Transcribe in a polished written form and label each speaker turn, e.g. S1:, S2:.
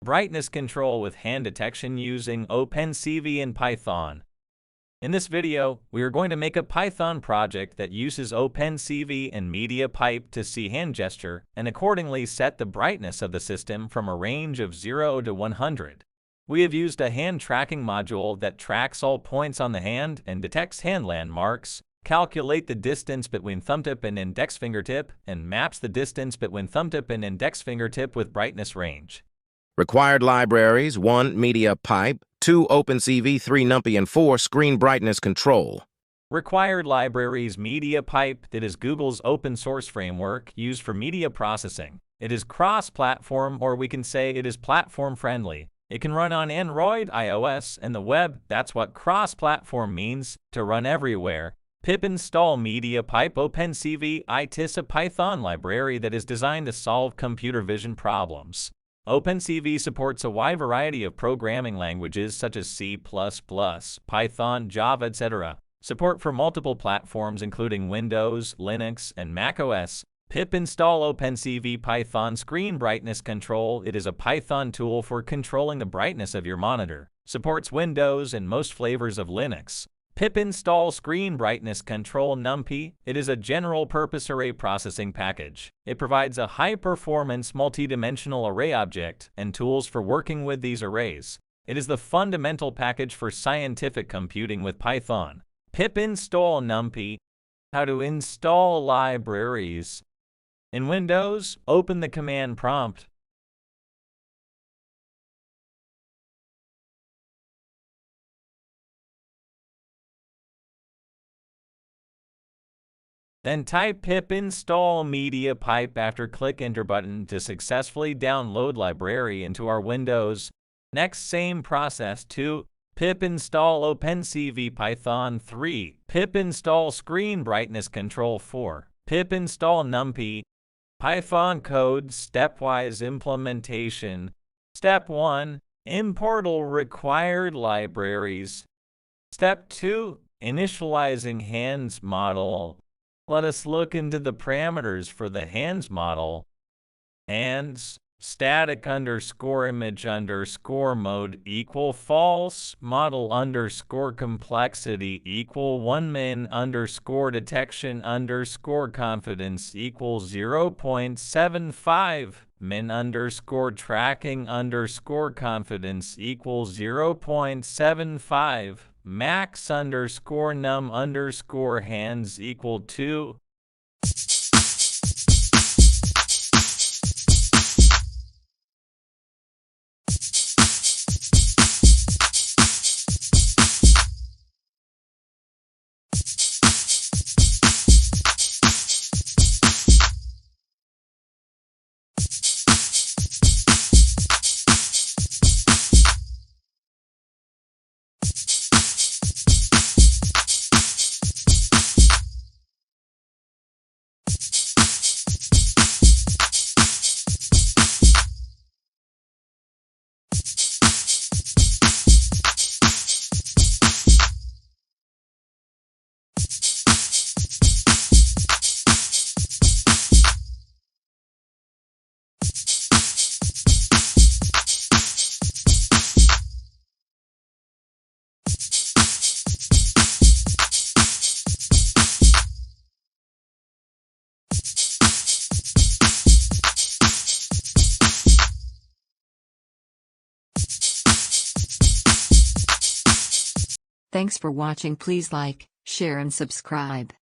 S1: Brightness control with hand detection using opencv in Python. In this video, we are going to make a Python project that uses opencv and media pipe to see hand gesture and accordingly set the brightness of the system from a range of 0 to 100. We have used a hand tracking module that tracks all points on the hand and detects hand landmarks, calculate the distance between thumbtip and index fingertip, and maps the distance between thumbtip and index fingertip with brightness range.
S2: Required libraries: 1. Media pipe, 2. opencv, 3. numpy, and 4. Screen brightness control.
S1: Required libraries: media pipe, that is Google's open source framework used for media processing. It is cross-platform, or we can say it is platform-friendly. It can run on Android, iOS, and the web. That's what cross-platform means, to run everywhere. Pip install media pipe opencv. It is a Python library that is designed to solve computer vision problems. opencv supports a wide variety of programming languages such as C++, Python, Java, etc. Support for multiple platforms including Windows, Linux, and macOS. Pip install opencv Python screen brightness control. It is a Python tool for controlling the brightness of your monitor. Supports Windows and most flavors of Linux. Pip install screen brightness control numpy. It is a general-purpose array processing package. It provides a high-performance multi-dimensional array object and tools for working with these arrays. It is the fundamental package for scientific computing with Python. Pip install numpy. How to install libraries. In Windows, open the command prompt. Then type pip install media pipe after click enter button to successfully download library into our Windows. Next, same process. 2. Pip install opencv Python. 3. Pip install screen brightness control. 4. Pip install numpy. Python code stepwise implementation. Step 1. Import all required libraries. Step 2. Initializing hands model. Let us look into the parameters for the hands model. Hands static underscore image underscore mode equal false, model underscore complexity equal 1, min underscore detection underscore confidence equal 0.75, min underscore tracking underscore confidence equal 0.75, max underscore num underscore hands equal 2.
S3: Thanks for watching. Please like, share and subscribe.